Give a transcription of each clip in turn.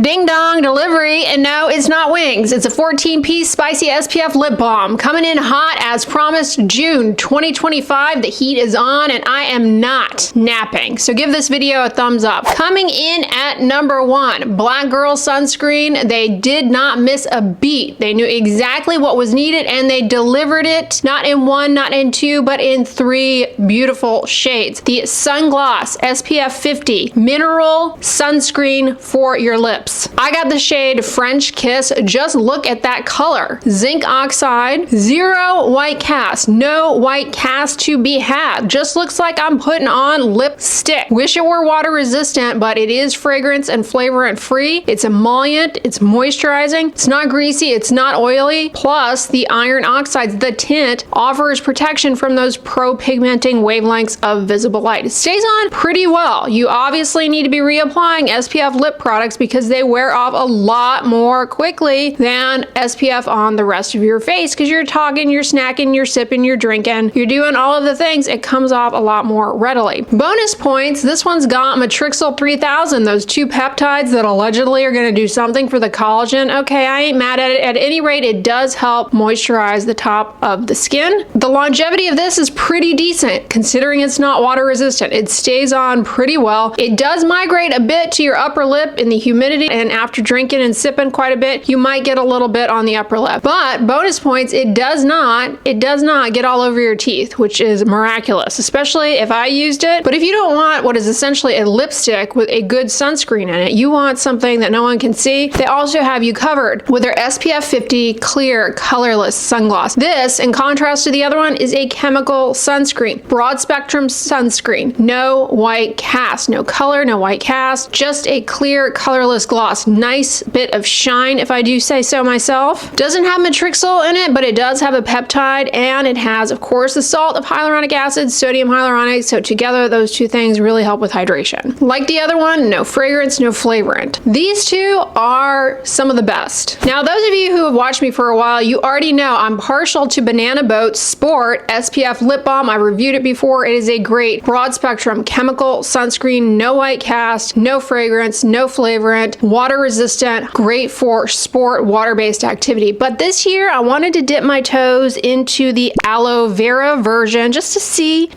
Ding dong, delivery, and no, it's not wings. It's a 14-piece spicy SPF lip balm coming in hot as promised. June 2025. The heat is on and I am not napping. So give this video a thumbs up. Coming in at number 1, Black Girl Sunscreen. They did not miss a beat. They knew exactly what was needed and they delivered it, not in 1, not in 2, but in 3 beautiful shades. The Sungloss SPF 50 Mineral Sunscreen for your lips. I got the shade French Kiss. Just look at that color. Zinc oxide, zero white cast, no white cast to be had. Just looks like I'm putting on lipstick. Wish it were water resistant, but it is fragrance and flavorant free. It's emollient, it's moisturizing, it's not greasy, it's not oily. Plus the iron oxides, the tint offers protection from those pro-pigmenting wavelengths of visible light. It stays on pretty well. You obviously need to be reapplying SPF lip products because they wear off a lot more quickly than SPF on the rest of your face, because you're talking, you're snacking, you're sipping, you're drinking, you're doing all of the things. It comes off a lot more readily. Bonus points, this one's got Matrixyl 3000, those 2 peptides that allegedly are going to do something for the collagen. Okay, I ain't mad at it. At any rate, it does help moisturize the top of the skin. The longevity of this is pretty decent considering it's not water resistant. It stays on pretty well. It does migrate a bit to your upper lip in the humidity, and after drinking and sipping quite a bit, you might get a little bit on the upper lip. But bonus points, it does not get all over your teeth, which is miraculous, especially if I used it. But if you don't want what is essentially a lipstick with a good sunscreen in it, you want something that no one can see, they also have you covered with their SPF 50 clear colorless sungloss. This, in contrast to the other one, is a chemical sunscreen, broad spectrum sunscreen, no white cast, no color, no white cast, just a clear colorless gloss. Nice bit of shine, if I do say so myself. Doesn't have Matrixyl in it, but it does have a peptide, and it has, of course, the salt of hyaluronic acid, sodium hyaluronic, so together those two things really help with hydration. Like the other one, no fragrance, no flavorant. These two are some of the best. Now, those of you who have watched me for a while, you already know I'm partial to Banana Boat Sport SPF Lip Balm. I reviewed it before. It is a great broad spectrum chemical sunscreen, no white cast, no fragrance, no flavorant, water resistant, great for sport water-based activity. But this year I wanted to dip my toes into the aloe vera version just to see.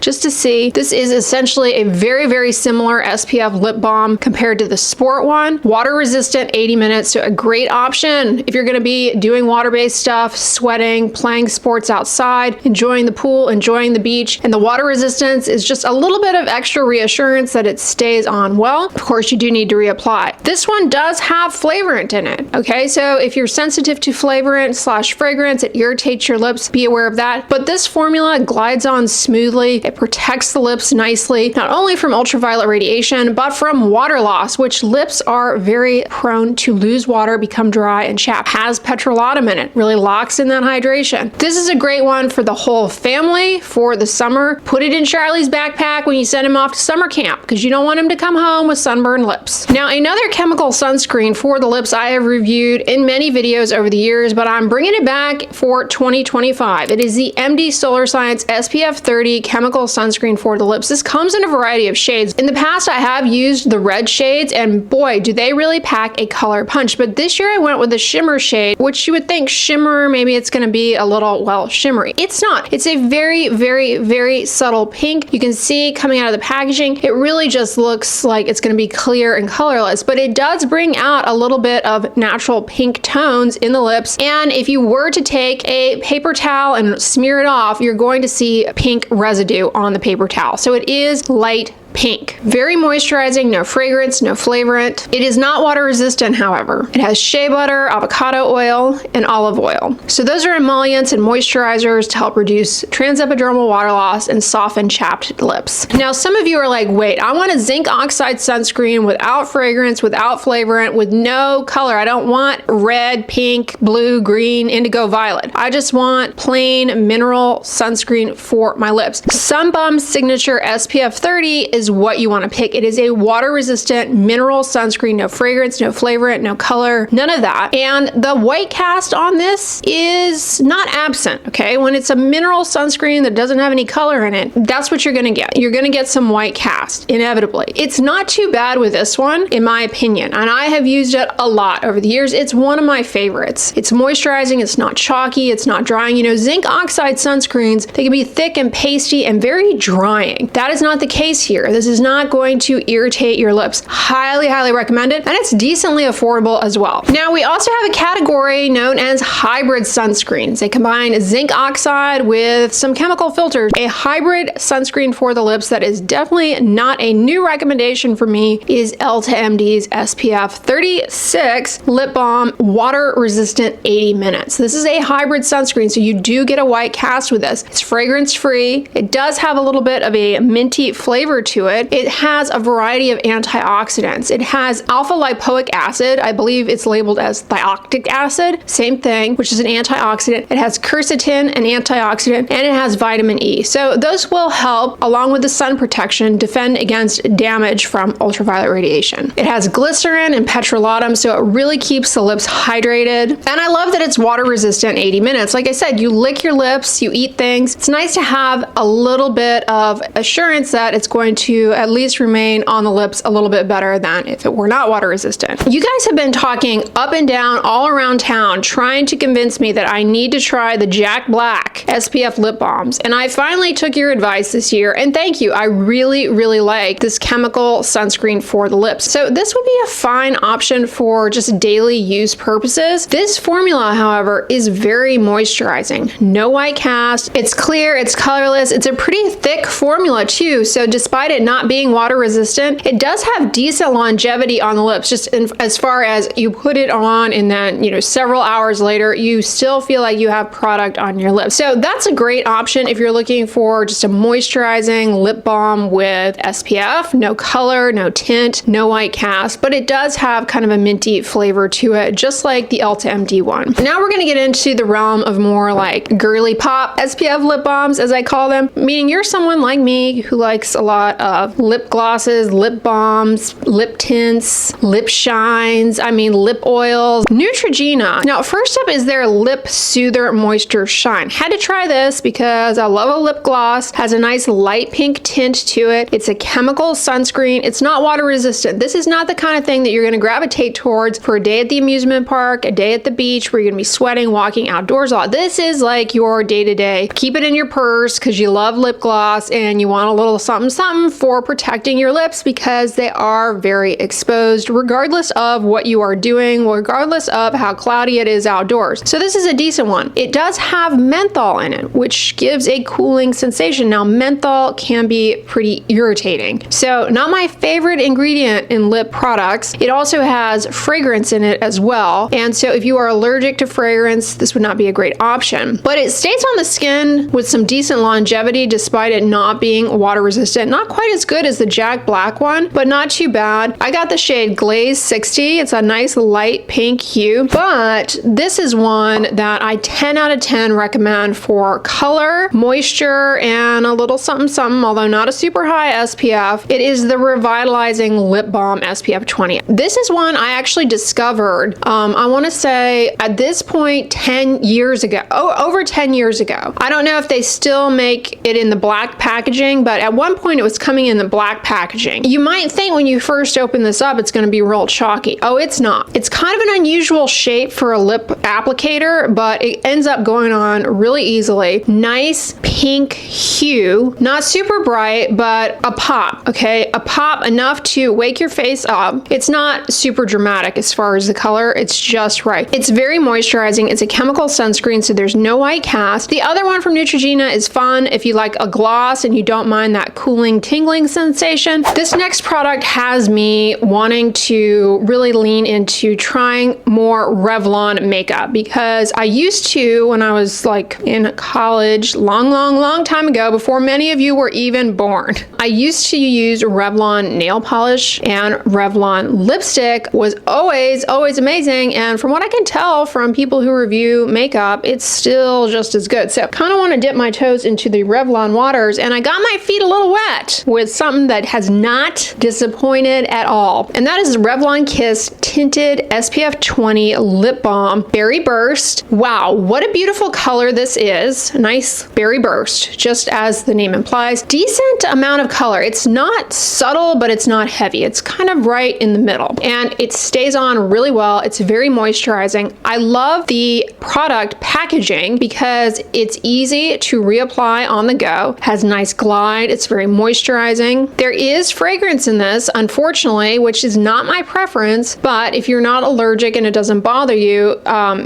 This is essentially a very similar SPF lip balm compared to the sport one. Water resistant, 80 minutes, so a great option if you're going to be doing water-based stuff, sweating, playing sports outside, enjoying the pool, enjoying the beach. And the water resistance is just a little bit of extra reassurance that it stays on well. Of course, you do need to reapply. This one does have flavorant in it. Okay, so if you're sensitive to flavorant / fragrance, it irritates your lips, be aware of that. But this formula glides on smoothly. It protects the lips nicely, not only from ultraviolet radiation, but from water loss, which lips are very prone to lose water, become dry and chapped. Has petrolatum in it, really locks in that hydration. This is a great one for the whole family for the summer. Put it in Charlie's backpack when you send him off to summer camp, because you don't want him to come home with sunburned lips. Now, another chemical sunscreen for the lips I have reviewed in many videos over the years, but I'm bringing it back for 2025. It is the MD Solar Science SPF 30 chemical sunscreen for the lips. This comes in a variety of shades. In the past, I have used the red shades, and boy, do they really pack a color punch. But this year I went with the shimmer shade, which you would think shimmer, maybe it's going to be a little, well, shimmery. It's not. It's a very subtle pink. You can see coming out of the packaging, it really just looks like it's going to be clear and colorless, but it does bring out a little bit of natural pink tones in the lips. And if you were to take a paper towel and smear it off, you're going to see pink residue on the paper towel. So it is light pink. Very moisturizing, no fragrance, no flavorant. It is not water resistant, however. It has shea butter, avocado oil, and olive oil. So those are emollients and moisturizers to help reduce transepidermal water loss and soften chapped lips. Now, some of you are like, wait, I want a zinc oxide sunscreen without fragrance, without flavorant, with no color. I don't want red, pink, blue, green, indigo, violet. I just want plain mineral sunscreen for my lips. Sun Balm's signature SPF 30 is is what you want to pick. It is a water-resistant mineral sunscreen, no fragrance, no flavorant, no color, none of that. And the white cast on this is not absent, okay? When it's a mineral sunscreen that doesn't have any color in it, that's what you're gonna get. You're gonna get some white cast, inevitably. It's not too bad with this one, in my opinion, and I have used it a lot over the years. It's one of my favorites. It's moisturizing, it's not chalky, it's not drying. You know, zinc oxide sunscreens, they can be thick and pasty and very drying. That is not the case here. This is not going to irritate your lips. Highly, highly recommend it, and it's decently affordable as well. Now, we also have a category known as hybrid sunscreens. They combine zinc oxide with some chemical filters. A hybrid sunscreen for the lips that is definitely not a new recommendation for me is EltaMD's SPF 36 Lip Balm Water Resistant 80 Minutes. This is a hybrid sunscreen, so you do get a white cast with this. It's fragrance free. It does have a little bit of a minty flavor to it. It has a variety of antioxidants. It has alpha lipoic acid. I believe it's labeled as thioctic acid, same thing, which is an antioxidant. It has quercetin, an antioxidant, and it has vitamin E. So those will help, along with the sun protection, defend against damage from ultraviolet radiation. It has glycerin and petrolatum, so it really keeps the lips hydrated. And I love that it's water resistant 80 minutes. Like I said, you lick your lips, you eat things. It's nice to have a little bit of assurance that it's going to at least remain on the lips a little bit better than if it were not water resistant. You guys have been talking up and down all around town trying to convince me that I need to try the Jack Black SPF lip balms, and I finally took your advice this year, and thank you. I really, really like this chemical sunscreen for the lips. So this would be a fine option for just daily use purposes. This formula, however, is very moisturizing. No white cast. It's clear, it's colorless. It's a pretty thick formula too, so despite it not being water resistant, it does have decent longevity on the lips, just as far as you put it on and then, you know, several hours later, you still feel like you have product on your lips. So that's a great option if you're looking for just a moisturizing lip balm with SPF, no color, no tint, no white cast, but it does have kind of a minty flavor to it, just like the EltaMD one. Now we're gonna get into the realm of more like girly pop SPF lip balms, as I call them, meaning you're someone like me who likes a lot of lip glosses, lip balms, lip tints, lip shines, lip oils. Neutrogena. Now, first up is their Lip Soother Moisture Shine. Had to try this because I love a lip gloss, has a nice light pink tint to it. It's a chemical sunscreen. It's not water resistant. This is not the kind of thing that you're gonna gravitate towards for a day at the amusement park, a day at the beach where you're gonna be sweating, walking outdoors a lot. This is like your day-to-day. Keep it in your purse because you love lip gloss and you want a little something something for protecting your lips because they are very exposed regardless of what you are doing, regardless of how cloudy it is outdoors. So this is a decent one. It does have menthol in it, which gives a cooling sensation. Now, menthol can be pretty irritating. So not my favorite ingredient in lip products. It also has fragrance in it as well. And so if you are allergic to fragrance, this would not be a great option. But it stays on the skin with some decent longevity despite it not being water resistant. Not quite as good as the Jack Black one, but not too bad. I got the shade Glaze 60. It's a nice light pink hue, but this is one that I 10 out of 10 recommend for color, moisture, and a little something something, although not a super high SPF. It is the Revitalizing Lip Balm SPF 20. This is one I actually discovered, I want to say at this point 10 years ago, over 10 years ago. I don't know if they still make it in the black packaging, but at one point it was coming in the black packaging. You might think when you first open this up it's going to be real chalky. Oh, it's not. It's kind of an unusual shape for a lip applicator, but it ends up going on really easily. Nice pink hue, not super bright, but a pop, okay? A pop enough to wake your face up. It's not super dramatic as far as the color, it's just right. It's very moisturizing. It's a chemical sunscreen, so there's no white cast. The other one from Neutrogena is fun if you like a gloss and you don't mind that cooling, tingling sensation. This next product has me wanting to really lean into trying more Revlon makeup because I used to, when I was like in college, long time ago, before many of you were even born, I used to use Revlon nail polish, and Revlon lipstick was always amazing. And from what I can tell from people who review makeup, it's still just as good. So kind of want to dip my toes into the Revlon waters, and I got my feet a little wet with something that has not disappointed at all. And that is Revlon Kiss Tinted SPF 20 Lip Balm Berry Burst. Wow, what a beautiful color this is. Nice berry burst, just as the name implies. Decent amount of color. It's not subtle, but it's not heavy. It's kind of right in the middle, and it stays on really well. It's very moisturizing. I love the product packaging because it's easy to reapply on the go, has nice glide, it's very moisturizing. There is fragrance in this, unfortunately, which is not my preference, but if you're not allergic and it doesn't bother you,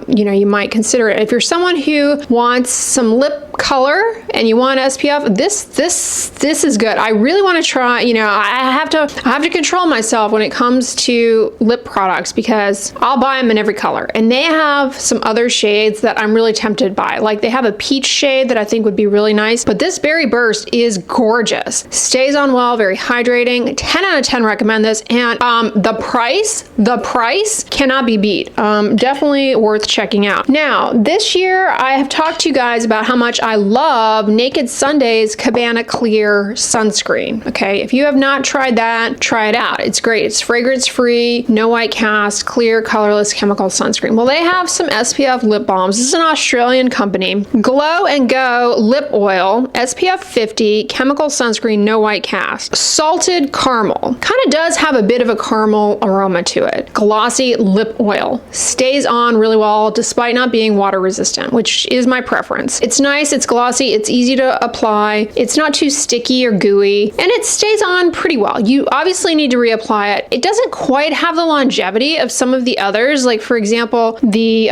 you might consider it. If you're someone who wants some lip color and you want SPF, this is good. I really want to try, I have to control myself when it comes to lip products because I'll buy them in every color, and they have some other shades that I'm really tempted by. Like they have a peach shade that I think would be really nice, but this Berry Burst is gorgeous. Stays on well, very hydrating. 10 out of 10 recommend this, and the price cannot be beat. Definitely worth checking out. Now, this year I have talked to you guys about how much I love Naked Sunday's Cabana Clear sunscreen. Okay, if you have not tried that, try it out. It's great. It's fragrance free, no white cast, clear, colorless chemical sunscreen. Well, they have some SPF lip balms. This is an Australian company. Glow and Go Lip Oil, SPF 50, chemical sunscreen, no white cast. Salted caramel. Kind of does have a bit of a caramel aroma to it. Glossy lip oil. Stays on really well despite not being water resistant, which is my preference. It's nice, it's glossy, it's easy to apply, it's not too sticky or gooey, and it stays on pretty well. You obviously need to reapply it. It doesn't quite have the longevity of some of the others, like for example, the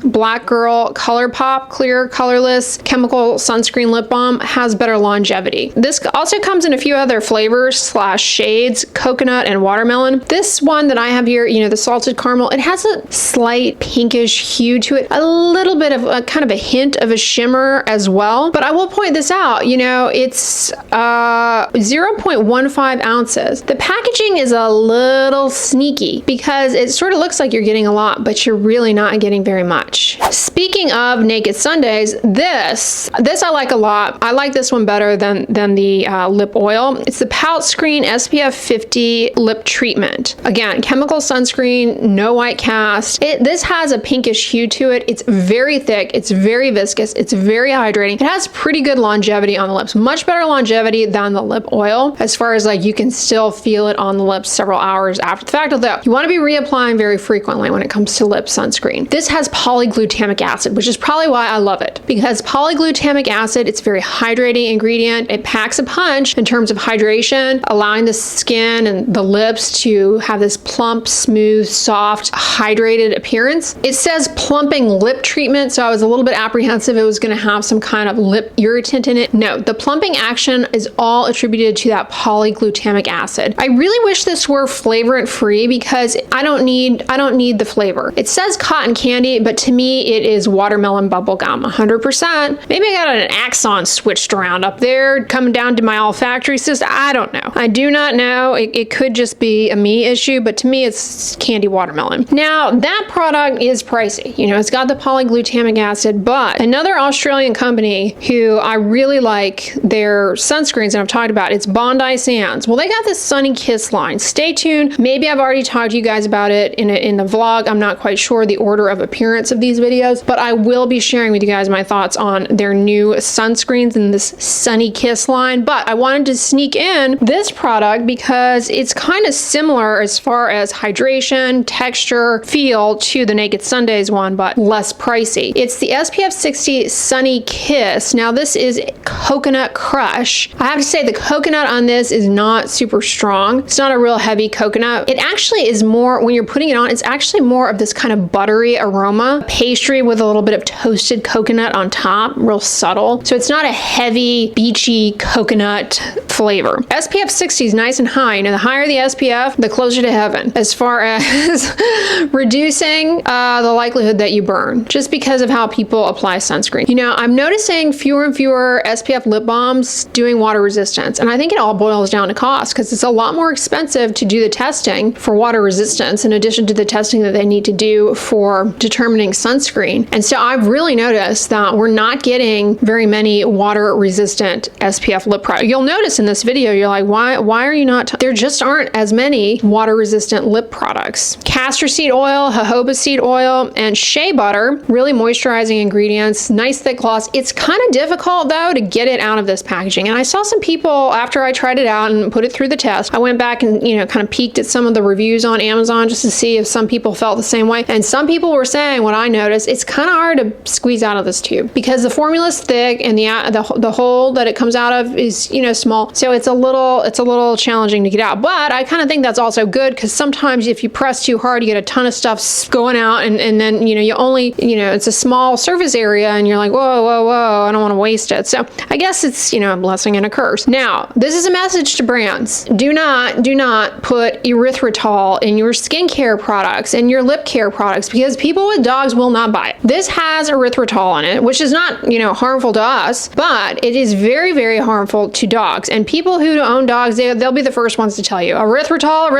Black Girl ColourPop Clear Colorless Chemical Sunscreen Lip Balm has better longevity. This also comes in a few other flavors / shades, coconut and watermelon. This one that I have here, the salted caramel, it has a slight pinkish hue to it, a little bit of a kind of a hint of a shimmer as well. But I will point this out, it's 0.15 ounces. The packaging is a little sneaky because it sort of looks like you're getting a lot, but you're really not getting very much. Speaking of Naked Sundays, this I like a lot. I like this one better than the lip oil. It's the Pout Screen SPF 50 lip treatment. Again, chemical sunscreen, no white cast. This has a pinkish hue to it. It's very thick. It's very viscous. It's very hydrating. It has pretty good longevity on the lips. Much better longevity than the lip oil, as far as like you can still feel it on the lips several hours after the fact, although you want to be reapplying very frequently when it comes to lip sunscreen. This has polyglutamic acid, which is probably why I love it, because polyglutamic acid, it's a very hydrating ingredient. It packs a punch in terms of hydration, allowing the skin and the lips to have this plump, smooth, soft, hydrated appearance. It says plumping lip treatment, so I was a little bit apprehensive it was going to have some kind of lip irritant in it. No, the plumping action is all attributed to that polyglutamic acid. I really wish this were flavorant free because I don't need the flavor. It says cotton candy, but to me it is watermelon bubblegum 100%. Maybe I got an axon switched around up there coming down to my olfactory system. I don't know. I do not know. It could just be a me issue, but to me it's candy watermelon. Now that product is pricey. It's got the polyglutamic acid, but another Australian company who I really like their sunscreens, and I've talked about, it's Bondi Sands. Well, they got this Sunny Kiss line. Stay tuned. Maybe I've already talked to you guys about it in the vlog. I'm not quite sure the order of appearance of these videos, but I will be sharing with you guys my thoughts on their new sunscreens in this Sunny Kiss line. But I wanted to sneak in this product because it's kind of similar as far as hydration, texture, feel to the Naked Sundays one, but less pricey. It's the SPF 60 Sunny Kiss. Now this is Coconut Crush. I have to say the coconut on this is not super strong. It's not a real heavy coconut. It actually is more, when you're putting it on, it's actually more of this kind of buttery aroma, pastry with a little bit of toasted coconut on top, real subtle. So it's not a heavy, beachy coconut flavor. SPF 60 is nice and high. The higher the SPF, the closer to heaven as far as reducing the likelihood that you burn, just because of how people apply sunscreen. I'm noticing fewer and fewer SPF SPF lip balms doing water resistance. And I think it all boils down to cost, because it's a lot more expensive to do the testing for water resistance in addition to the testing that they need to do for determining sunscreen. And so I've really noticed that we're not getting very many water resistant SPF lip products. You'll notice in this video, you're like, why are you not? There just aren't as many water resistant lip products. Castor seed oil, jojoba seed oil, and shea butter, really moisturizing ingredients, nice thick gloss. It's kind of difficult though to get it out of this packaging. And I saw some people, after I tried it out and put it through the test, I went back and, kind of peeked at some of the reviews on Amazon just to see if some people felt the same way. And some people were saying, what I noticed, it's kind of hard to squeeze out of this tube because the formula is thick and the hole that it comes out of is, small. So it's a little challenging to get out. But I kind of think that's also good, because sometimes if you press too hard, you get a ton of stuff going out, and then, you only, it's a small surface area and you're like, whoa, I don't want to waste it. So I guess it's, a blessing and a curse. Now, this is a message to brands. Do not put erythritol in your skincare products and your lip care products, because people with dogs will not buy it. This has erythritol in it, which is not, harmful to us, but it is very, very harmful to dogs. And people who own dogs, they'll be the first ones to tell you, erythritol,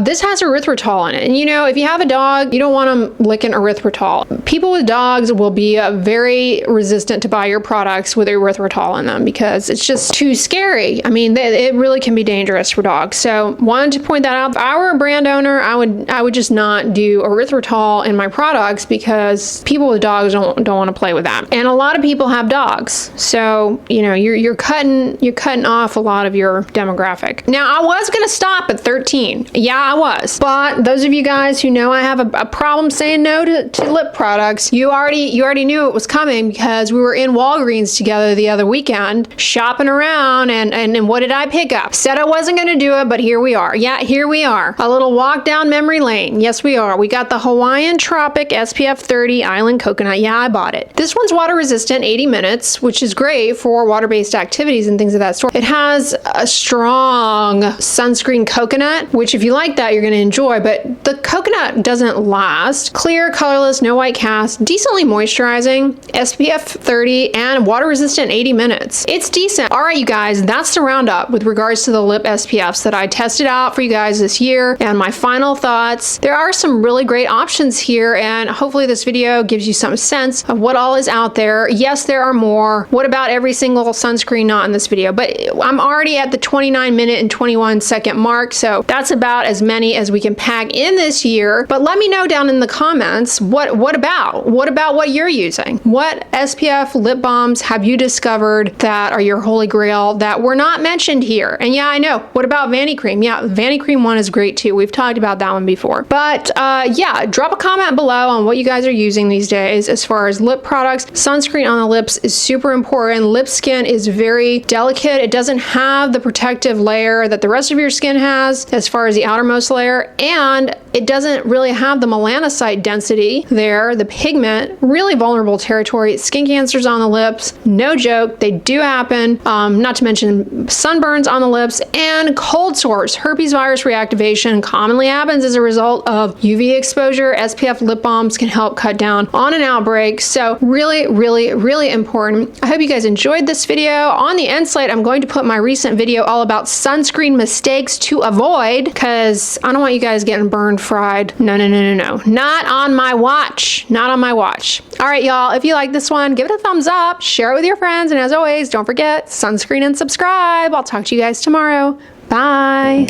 this has erythritol in it. And if you have a dog, you don't want them licking erythritol. People with dogs will be very resistant to buy your products with erythritol in them, because it's just too scary. It really can be dangerous for dogs. So wanted to point that out. If I were a brand owner, I would just not do erythritol in my products, because people with dogs don't want to play with that. And a lot of people have dogs. So, you're cutting off a lot of your demographic. Now, I was going to stop at 13. Yeah, I was. But those of you guys who know I have a problem saying no to lip products, you already knew it was coming, because we were in Walgreens together the other weekend shopping around, and what did I pick up? Said I wasn't going to do it, but here we are. Yeah, here we are. A little walk down memory lane. Yes, we are. We got the Hawaiian Tropic SPF 30 Island Coconut. Yeah, I bought it. This one's water resistant, 80 minutes, which is great for water-based activities and things of that sort. It has a strong sunscreen coconut, which if you like that, you're going to enjoy, but the coconut doesn't last. Clear, colorless, no white cast, decently moisturizing, SPF 30, and water resistant 80 minutes. It's decent. All right, you guys, that's the roundup with regards to the lip SPFs that I tested out for you guys this year, and my final thoughts. There are some really great options here, and hopefully this video gives you some sense of what all is out there. Yes, there are more. What about every single sunscreen? Not in this video, but I'm already at the 29-minute and 21-second mark, so that's about as many as we can pack in this year. But let me know down in the comments, what about what you're using? What SPF lip balms have you discovered that are your holy grail that were not mentioned here? And yeah, I know. What about Vanity Cream? Yeah, Vanity Cream one is great too. We've talked about that one before. But yeah, drop a comment below on what you guys are using these days as far as lip products. Sunscreen on the lips is super important. Lip skin is very delicate. It doesn't have the protective layer that the rest of your skin has as far as the outermost layer, and it doesn't really have the melanocyte density there, the pigment. Really vulnerable territory. Skin cancers on the lips, no joke, they do happen. Not to mention sunburns on the lips, and cold sores. Herpes virus reactivation commonly happens as a result of UV exposure. SPF lip balms can help cut down on an outbreak. So really, really, really important. I hope you guys enjoyed this video. On the end slate, I'm going to put my recent video all about sunscreen mistakes to avoid, because I don't want you guys getting burned, fried. No. Not on my watch. Not on my watch. All right, y'all, if you like this one, give it a thumbs up, share it with your friends, and as always, don't forget, sunscreen and subscribe. I'll talk to you guys tomorrow. Bye.